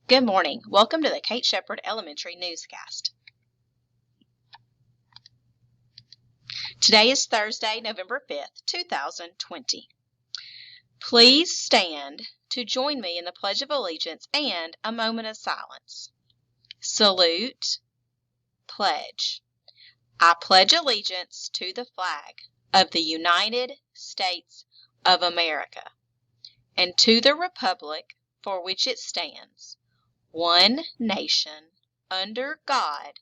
Good morning. Welcome to the Kate Shepherd Elementary Newscast. Today is Thursday, November 5th, 2020. Please stand to join me in the Pledge of Allegiance and a moment of silence. Salute, pledge. I pledge allegiance to the flag of the United States of America and to the republic for which it stands, one nation, under God,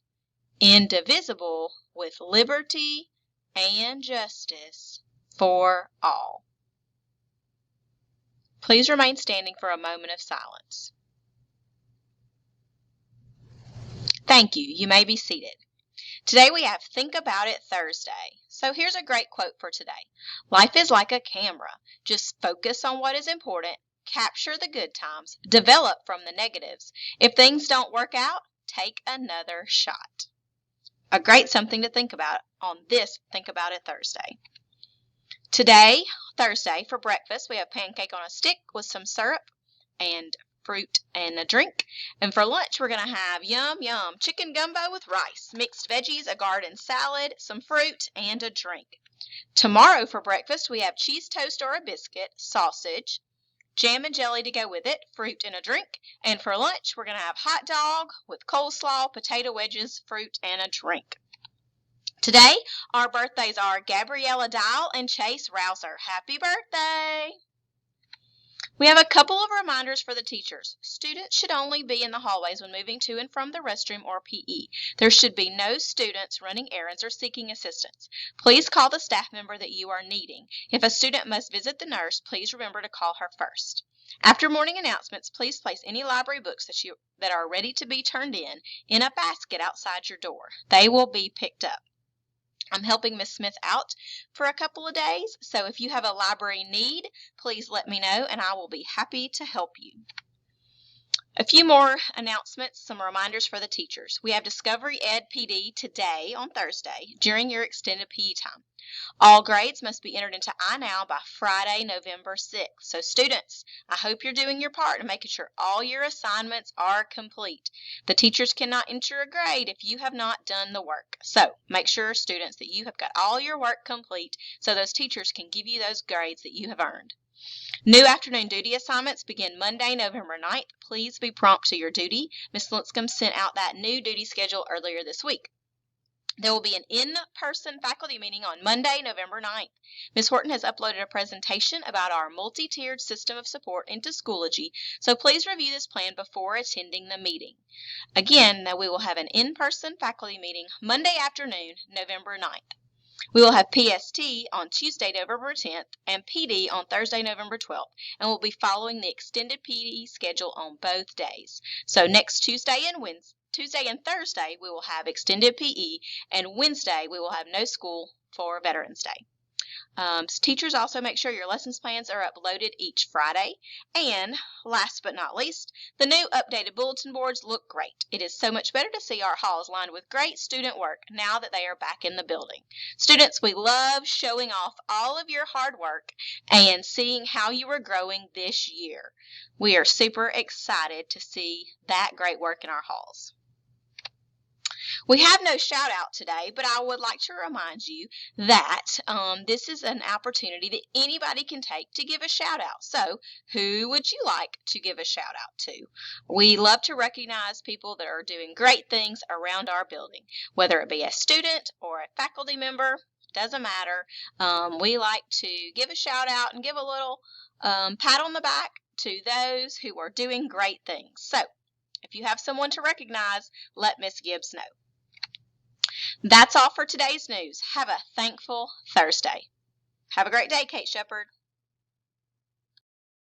indivisible, with liberty and justice for all. Please remain standing for a moment of silence. Thank you. You may be seated. Today we have Think About It Thursday. So here's a great quote for today. Life is like a camera. Just focus on what is important, capture the good times, develop from the negatives. If things don't work out, take another shot. A great something to think about on this Think About It Thursday. Today, Thursday, for breakfast, we have pancake on a stick with some syrup and fruit and a drink. And for lunch, we're going to have yum, chicken gumbo with rice, mixed veggies, a garden salad, some fruit, and a drink. Tomorrow for breakfast, we have cheese toast or a biscuit, sausage, jam and jelly to go with it, fruit and a drink. And for lunch, we're going to have hot dog with coleslaw, potato wedges, fruit, and a drink. Today, our birthdays are Gabriella Dial and Chase Rouser. Happy birthday! We have a couple of reminders for the teachers. Students should only be in the hallways when moving to and from the restroom or PE. There should be no students running errands or seeking assistance. Please call the staff member that you are needing. If a student must visit the nurse, please remember to call her first. After morning announcements, please place any library books that are ready to be turned in a basket outside your door. They will be picked up. I'm helping Miss Smith out for a couple of days, so if you have a library need, please let me know and I will be happy to help you. A few more announcements, some reminders for the teachers. We have Discovery Ed PD today on Thursday during your extended PE time. All grades must be entered into iNow by Friday, November 6th. So students, I hope you're doing your part in making sure all your assignments are complete. The teachers cannot enter a grade if you have not done the work. So make sure, students, that you have got all your work complete so those teachers can give you those grades that you have earned. New afternoon duty assignments begin Monday, November 9th. Please be prompt to your duty. Ms. Linscomb sent out that new duty schedule earlier this week. There will be an in-person faculty meeting on Monday, November 9th. Ms. Horton has uploaded a presentation about our multi-tiered system of support into Schoology, so please review this plan before attending the meeting. Again, we will have an in-person faculty meeting Monday afternoon, November 9th. We will have PST on Tuesday, November 10th, and PD on Thursday, November 12th, and we'll be following the extended PD schedule on both days. So next Tuesday and Thursday, we will have extended PE, and Wednesday, we will have no school for Veterans Day. Teachers, also make sure your lessons plans are uploaded each Friday. And last but not least, the new updated bulletin boards look great. It is so much better to see our halls lined with great student work now that they are back in the building. Students, we love showing off all of your hard work and seeing how you are growing this year. We are super excited to see that great work in our halls. We have no shout out today, but I would like to remind you that this is an opportunity that anybody can take to give a shout out. So who would you like to give a shout out to? We love to recognize people that are doing great things around our building, whether it be a student or a faculty member, doesn't matter. We like to give a shout out and give a little pat on the back to those who are doing great things. So if you have someone to recognize, let Miss Gibbs know. That's all for today's news. Have a thankful Thursday. Have a great day, Kate Shepherd.